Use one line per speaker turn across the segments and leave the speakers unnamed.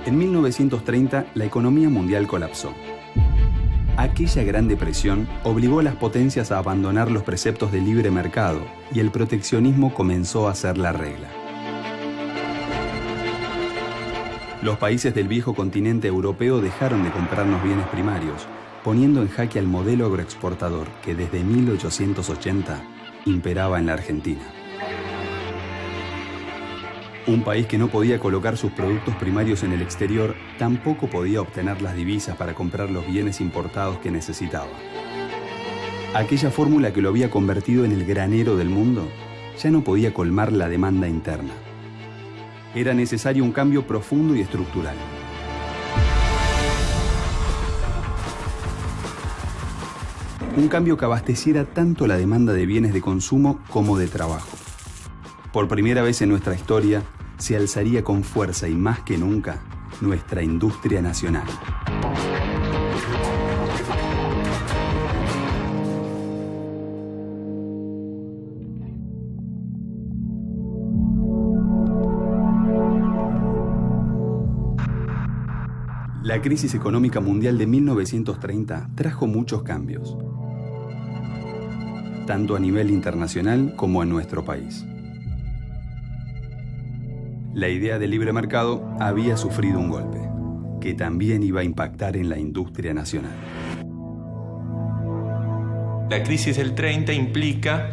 En 1930, la economía mundial colapsó. Aquella Gran Depresión obligó a las potencias a abandonar los preceptos del libre mercado y el proteccionismo comenzó a ser la regla. Los países del viejo continente europeo dejaron de comprarnos bienes primarios, poniendo en jaque al modelo agroexportador que desde 1880 imperaba en la Argentina. Un país que no podía colocar sus productos primarios en el exterior, tampoco podía obtener las divisas para comprar los bienes importados que necesitaba. Aquella fórmula que lo había convertido en el granero del mundo, ya no podía colmar la demanda interna. Era necesario un cambio profundo y estructural. Un cambio que abasteciera tanto la demanda de bienes de consumo como de trabajo. Por primera vez en nuestra historia, se alzaría con fuerza y más que nunca nuestra industria nacional. La crisis económica mundial de 1930 trajo muchos cambios, tanto a nivel internacional como en nuestro país. La idea del libre mercado había sufrido un golpe, que también iba a impactar en la industria nacional.
La crisis del 30 implica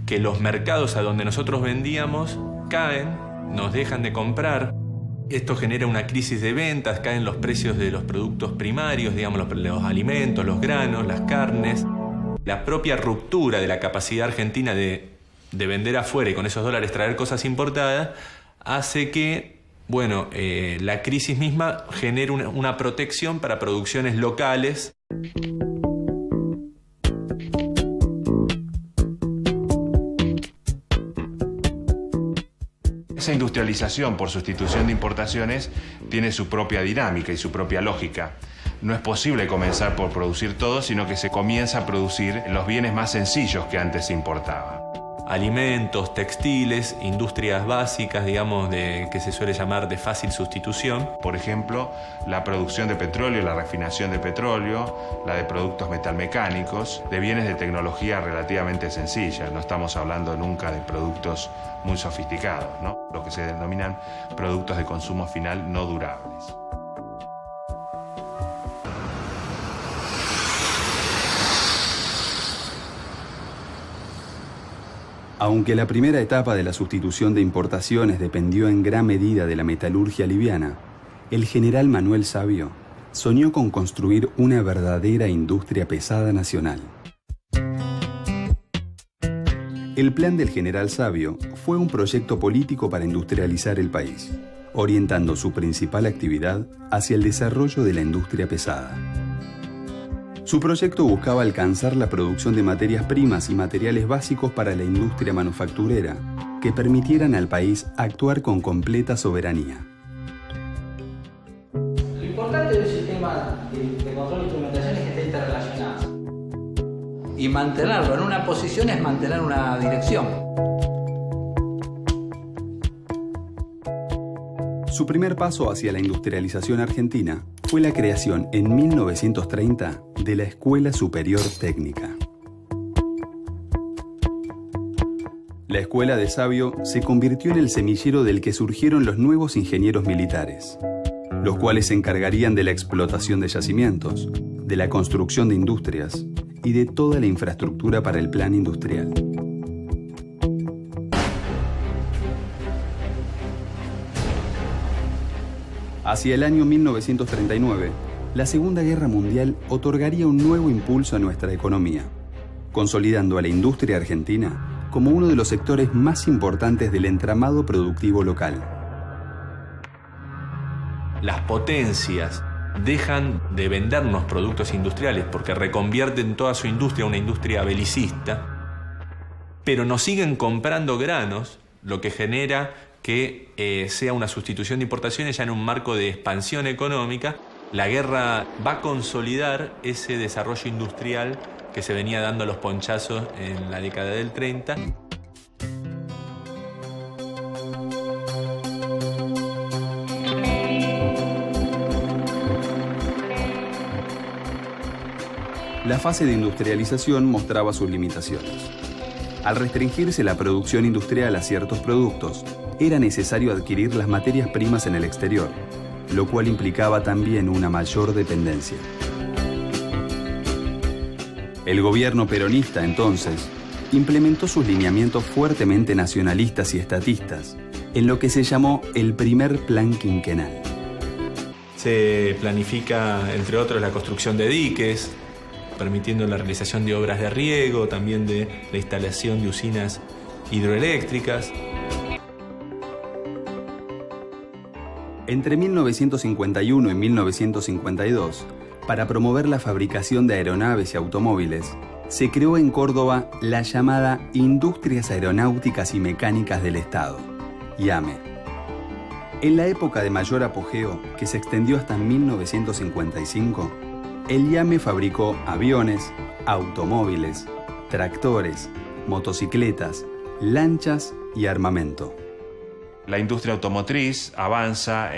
que los mercados a donde nosotros vendíamos caen, nos dejan de comprar. Esto genera una crisis de ventas, caen los precios de los productos primarios, digamos, los alimentos, los granos, las carnes. La propia ruptura de la capacidad argentina de vender afuera y con esos dólares traer cosas importadas hace que, la crisis misma genere una protección para producciones locales.
Esa industrialización por sustitución de importaciones tiene su propia dinámica y su propia lógica. No es posible comenzar por producir todo, sino que se comienza a producir los bienes más sencillos que antes se importaba.
Alimentos, textiles, industrias básicas, digamos, que se suele llamar de fácil sustitución.
Por ejemplo, la producción de petróleo, la refinación de petróleo, la de productos metalmecánicos, de bienes de tecnología relativamente sencilla. No estamos hablando nunca de productos muy sofisticados, ¿no? Lo que se denominan productos de consumo final no durables.
Aunque la primera etapa de la sustitución de importaciones dependió en gran medida de la metalurgia liviana, el general Manuel Savio soñó con construir una verdadera industria pesada nacional. El plan del general Savio fue un proyecto político para industrializar el país, orientando su principal actividad hacia el desarrollo de la industria pesada. Su proyecto buscaba alcanzar la producción de materias primas y materiales básicos para la industria manufacturera que permitieran al país actuar con completa soberanía.
Lo importante del sistema de control de instrumentación es que esté interrelacionado. Y mantenerlo en una posición es mantener una dirección.
Su primer paso hacia la industrialización argentina fue la creación en 1930 de la Escuela Superior Técnica. La Escuela de Savio se convirtió en el semillero del que surgieron los nuevos ingenieros militares, los cuales se encargarían de la explotación de yacimientos, de la construcción de industrias y de toda la infraestructura para el plan industrial. Hacia el año 1939, la Segunda Guerra Mundial otorgaría un nuevo impulso a nuestra economía, consolidando a la industria argentina como uno de los sectores más importantes del entramado productivo local.
Las potencias dejan de vendernos productos industriales porque reconvierten toda su industria a una industria belicista, pero nos siguen comprando granos, lo que genera que sea una sustitución de importaciones ya en un marco de expansión económica. La guerra va a consolidar ese desarrollo industrial que se venía dando a los ponchazos en la década del 30.
la fase de industrialización mostraba sus limitaciones. Al restringirse la producción industrial a ciertos productos, era necesario adquirir las materias primas en el exterior, lo cual implicaba también una mayor dependencia. El gobierno peronista, entonces, implementó sus lineamientos fuertemente nacionalistas y estatistas en lo que se llamó el primer plan quinquenal.
Se planifica, entre otros, la construcción de diques, permitiendo la realización de obras de riego, también de la instalación de usinas hidroeléctricas.
Entre 1951 y 1952, para promover la fabricación de aeronaves y automóviles, se creó en Córdoba la llamada Industrias Aeronáuticas y Mecánicas del Estado, IAME. En la época de mayor apogeo, que se extendió hasta 1955, el IAME fabricó aviones, automóviles, tractores, motocicletas, lanchas y armamento.
La industria automotriz avanza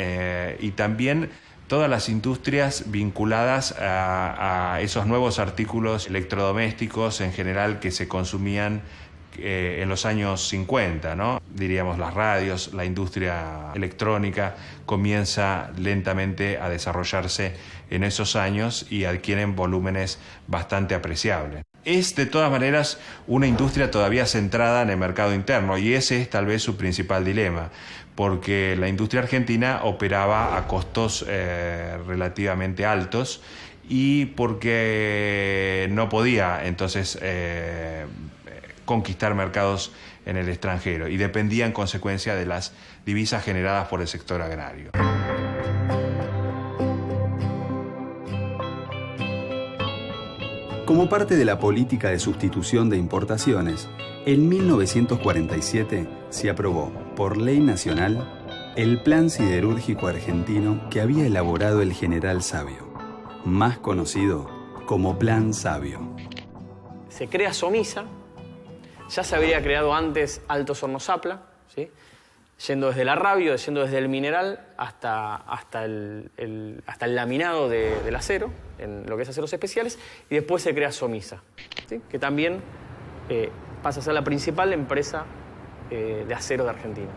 y también todas las industrias vinculadas a esos nuevos artículos electrodomésticos en general que se consumían en los años 50, ¿no? Diríamos las radios, la industria electrónica comienza lentamente a desarrollarse en esos años y adquieren volúmenes bastante apreciables. Es de todas maneras una industria todavía centrada en el mercado interno y ese es tal vez su principal dilema, porque la industria argentina operaba a costos relativamente altos y porque no podía entonces conquistar mercados en el extranjero y dependía en consecuencia de las divisas generadas por el sector agrario.
Como parte de la política de sustitución de importaciones, en 1947 se aprobó por ley nacional el Plan Siderúrgico Argentino que había elaborado el general Sabio, más conocido como Plan Sabio.
Se crea Somisa. Ya se había creado antes Altos Hornos Zapla, ¿sí? Yendo desde la rabio, yendo desde el mineral hasta el laminado del acero, en lo que es aceros especiales, y después se crea Somisa, ¿sí? Que también pasa a ser la principal empresa de acero de Argentina.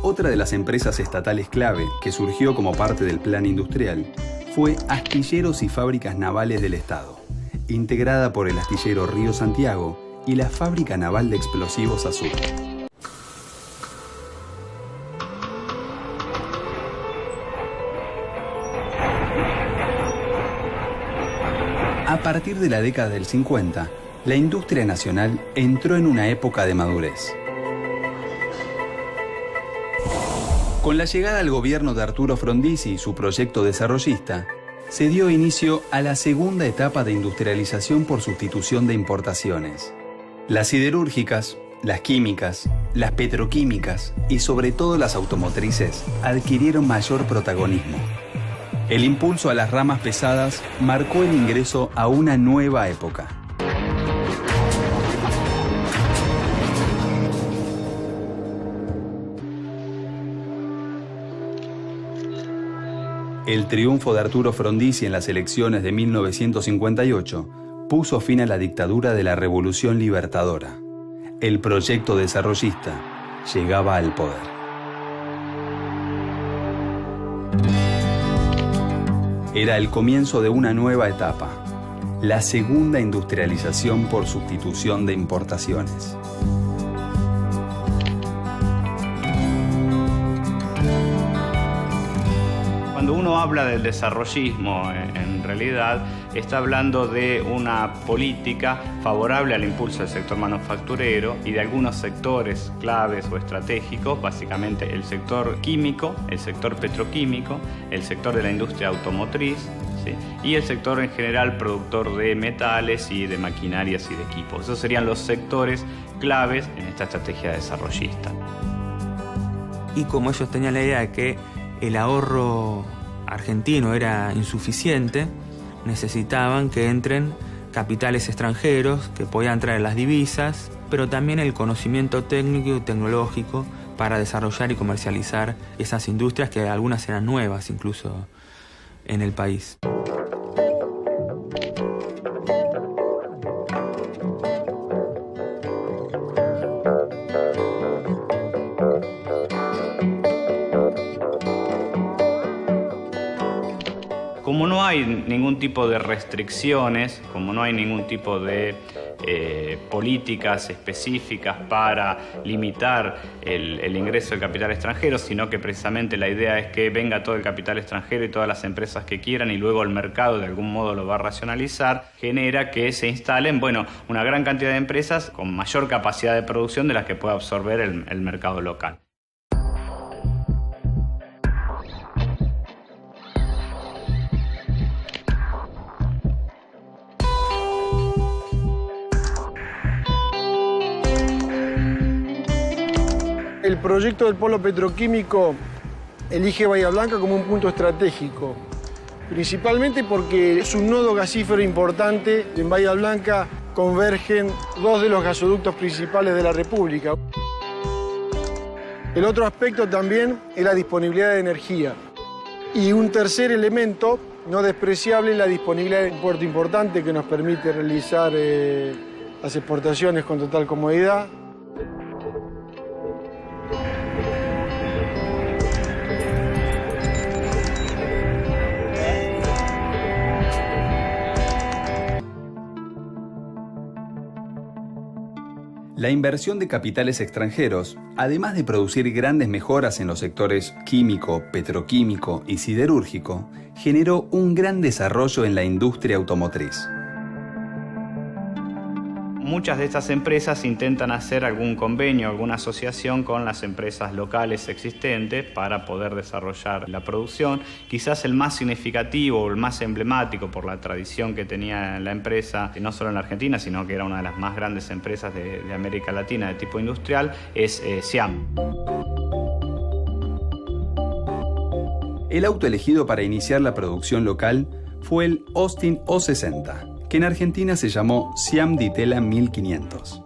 Otra de las empresas estatales clave que surgió como parte del plan industrial fue Astilleros y Fábricas Navales del Estado, integrada por el astillero Río Santiago y la Fábrica Naval de Explosivos Azul. A partir de la década del 50, la industria nacional entró en una época de madurez. Con la llegada al gobierno de Arturo Frondizi y su proyecto desarrollista, se dio inicio a la segunda etapa de industrialización por sustitución de importaciones. Las siderúrgicas, las químicas, las petroquímicas y sobre todo las automotrices adquirieron mayor protagonismo. El impulso a las ramas pesadas marcó el ingreso a una nueva época. El triunfo de Arturo Frondizi en las elecciones de 1958 puso fin a la dictadura de la Revolución Libertadora. El proyecto desarrollista llegaba al poder. Era el comienzo de una nueva etapa, la segunda industrialización por sustitución de importaciones.
Cuando uno habla del desarrollismo, en realidad está hablando de una política favorable al impulso del sector manufacturero y de algunos sectores claves o estratégicos, básicamente el sector químico, el sector petroquímico, el sector de la industria automotriz, ¿sí? Y el sector en general productor de metales y de maquinarias y de equipos. Esos serían los sectores claves en esta estrategia desarrollista.
Y como ellos tenían la idea de que el ahorro argentino era insuficiente, necesitaban que entren capitales extranjeros que podían traer las divisas, pero también el conocimiento técnico y tecnológico para desarrollar y comercializar esas industrias, que algunas eran nuevas incluso en el país.
Como no hay ningún tipo de restricciones, como no hay ningún tipo de políticas específicas para limitar el ingreso del capital extranjero, sino que precisamente la idea es que venga todo el capital extranjero y todas las empresas que quieran y luego el mercado de algún modo lo va a racionalizar, genera que se instalen, una gran cantidad de empresas con mayor capacidad de producción de las que puede absorber el mercado local.
El proyecto del polo petroquímico elige Bahía Blanca como un punto estratégico, principalmente porque es un nodo gasífero importante. En Bahía Blanca convergen dos de los gasoductos principales de la República. El otro aspecto también es la disponibilidad de energía. Y un tercer elemento no despreciable es la disponibilidad de un puerto importante que nos permite realizar las exportaciones con total comodidad.
La inversión de capitales extranjeros, además de producir grandes mejoras en los sectores químico, petroquímico y siderúrgico, generó un gran desarrollo en la industria automotriz.
Muchas de estas empresas intentan hacer algún convenio, alguna asociación con las empresas locales existentes para poder desarrollar la producción. Quizás el más significativo o el más emblemático por la tradición que tenía la empresa, no solo en la Argentina, sino que era una de las más grandes empresas de América Latina de tipo industrial, es Siam.
El auto elegido para iniciar la producción local fue el Austin O60, que en Argentina se llamó Siam Di Tella 1500.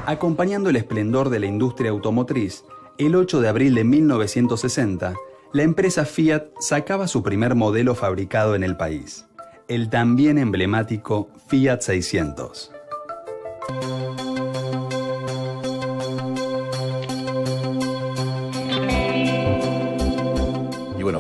Acompañando el esplendor de la industria automotriz, el 8 de abril de 1960, la empresa Fiat sacaba su primer modelo fabricado en el país, el también emblemático Fiat 600.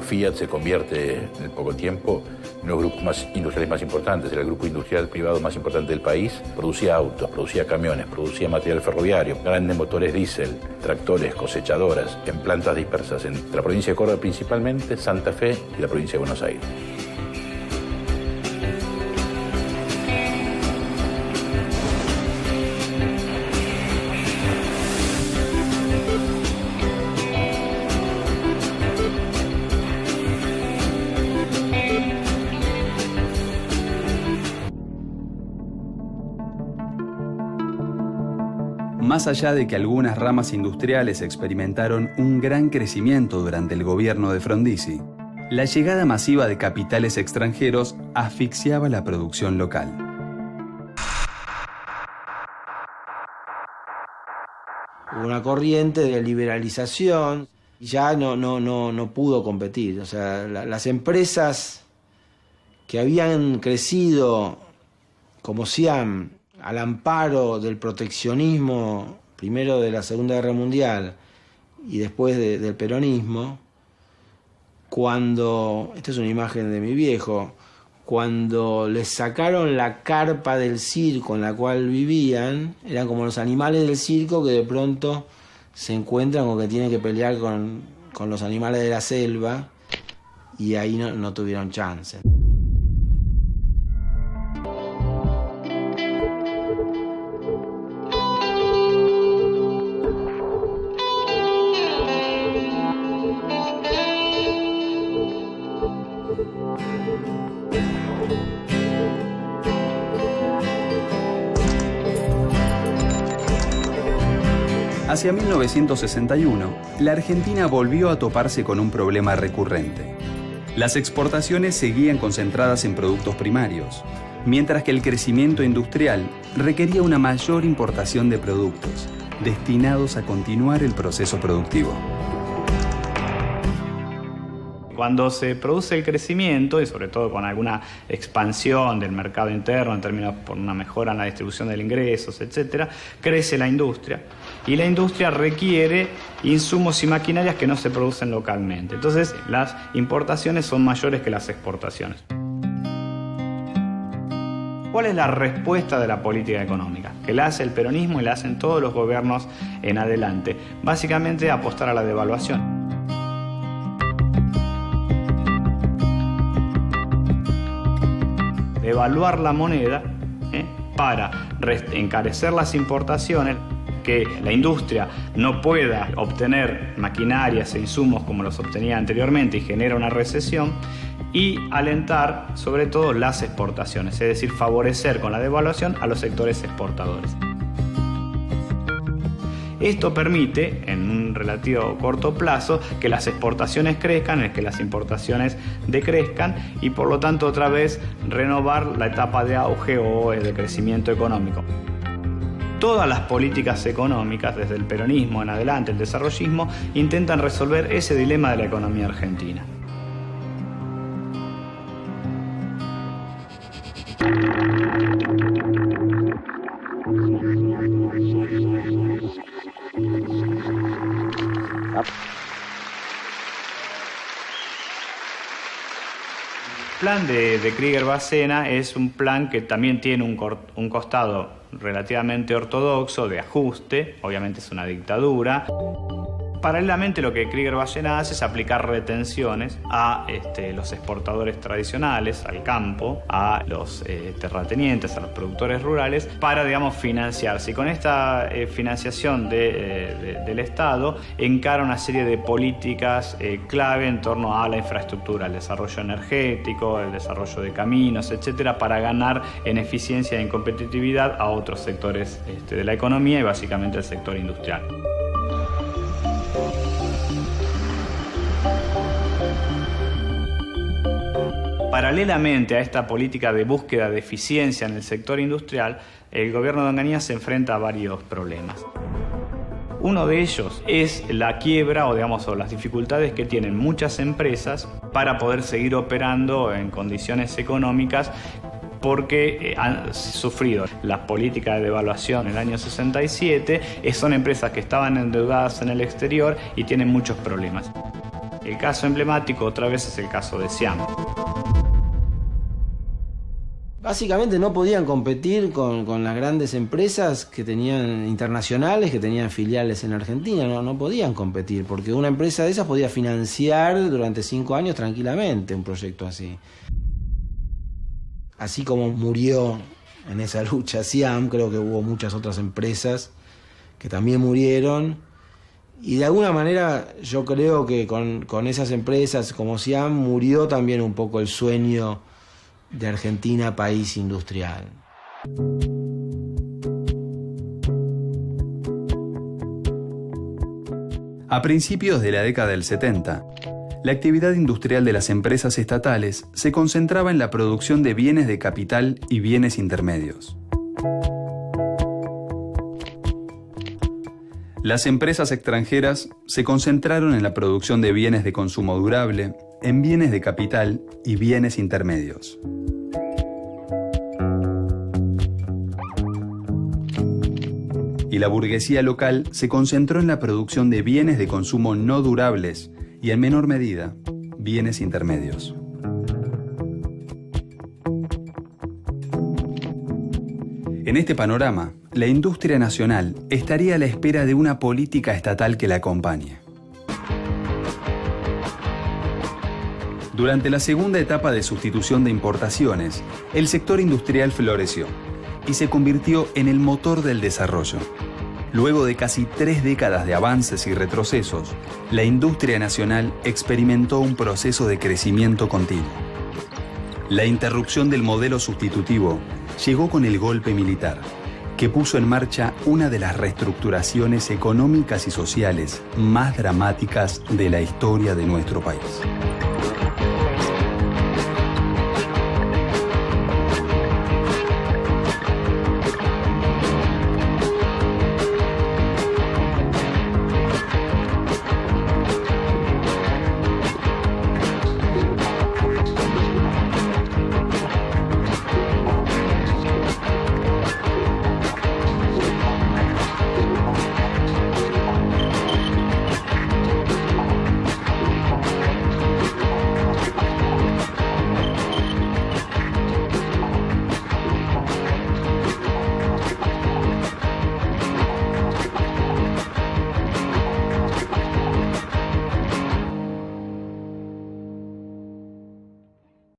Fiat se convierte en poco tiempo en uno de los grupos industriales más importantes, era el grupo industrial privado más importante del país. Producía autos, producía camiones, producía material ferroviario, grandes motores diésel, tractores, cosechadoras, en plantas dispersas en la provincia de Córdoba principalmente, Santa Fe y la provincia de Buenos Aires.
Más allá de que algunas ramas industriales experimentaron un gran crecimiento durante el gobierno de Frondizi, la llegada masiva de capitales extranjeros asfixiaba la producción local.
Hubo una corriente de liberalización, ya no pudo competir. O sea, las empresas que habían crecido como Siam al amparo del proteccionismo, primero de la Segunda Guerra Mundial y después del peronismo, cuando, esta es una imagen de mi viejo, cuando les sacaron la carpa del circo en la cual vivían, eran como los animales del circo que de pronto se encuentran con que tienen que pelear con los animales de la selva y ahí no tuvieron chance.
Hacia 1961, la Argentina volvió a toparse con un problema recurrente. Las exportaciones seguían concentradas en productos primarios, mientras que el crecimiento industrial requería una mayor importación de productos, destinados a continuar el proceso productivo.
Cuando se produce el crecimiento, y sobre todo con alguna expansión del mercado interno en términos por una mejora en la distribución de ingresos, etc., crece la industria. Y la industria requiere insumos y maquinarias que no se producen localmente. Entonces, las importaciones son mayores que las exportaciones. ¿Cuál es la respuesta de la política económica? Que la hace el peronismo y la hacen todos los gobiernos en adelante. Básicamente, apostar a la devaluación. Devaluar la moneda para encarecer las importaciones, que la industria no pueda obtener maquinarias e insumos como los obtenía anteriormente y genera una recesión, y alentar sobre todo las exportaciones, es decir, favorecer con la devaluación a los sectores exportadores. Esto permite, en un relativo corto plazo, que las exportaciones crezcan, que las importaciones decrezcan y por lo tanto otra vez renovar la etapa de auge o de crecimiento económico. Todas las políticas económicas, desde el peronismo en adelante, el desarrollismo, intentan resolver ese dilema de la economía argentina. El plan de Krieger-Bacena es un plan que también tiene un costado relativamente ortodoxo de ajuste, obviamente es una dictadura. Paralelamente, lo que Krieger-Bacena hace es aplicar retenciones a los exportadores tradicionales, al campo, a los terratenientes, a los productores rurales, para, financiarse. Y con esta financiación del Estado encara una serie de políticas clave en torno a la infraestructura, el desarrollo energético, el desarrollo de caminos, etcétera, para ganar en eficiencia y en competitividad a otros sectores de la economía y básicamente el sector industrial. Paralelamente a esta política de búsqueda de eficiencia en el sector industrial, el gobierno de Onganía se enfrenta a varios problemas. Uno de ellos es la quiebra o las dificultades que tienen muchas empresas para poder seguir operando en condiciones económicas porque han sufrido la política de devaluación en el año 67, son empresas que estaban endeudadas en el exterior y tienen muchos problemas. El caso emblemático otra vez es el caso de Siam.
Básicamente no podían competir con las grandes empresas que tenían internacionales, que tenían filiales en Argentina. No podían competir, porque una empresa de esas podía financiar durante 5 años tranquilamente un proyecto así. Así como murió en esa lucha Siam, creo que hubo muchas otras empresas que también murieron. Y de alguna manera yo creo que con esas empresas como Siam murió también un poco el sueño de Argentina, país industrial.
A principios de la década del 70, la actividad industrial de las empresas estatales se concentraba en la producción de bienes de capital y bienes intermedios. Las empresas extranjeras se concentraron en la producción de bienes de consumo durable, en bienes de capital y bienes intermedios. Y la burguesía local se concentró en la producción de bienes de consumo no durables y, en menor medida, bienes intermedios. En En este panorama, la industria nacional estaría a la espera de una política estatal que la acompañe. Durante la segunda etapa de sustitución de importaciones, el sector industrial floreció y se convirtió en el motor del desarrollo. Luego de casi 3 décadas de avances y retrocesos, la industria nacional experimentó un proceso de crecimiento continuo. La interrupción del modelo sustitutivo llegó con el golpe militar, que puso en marcha una de las reestructuraciones económicas y sociales más dramáticas de la historia de nuestro país.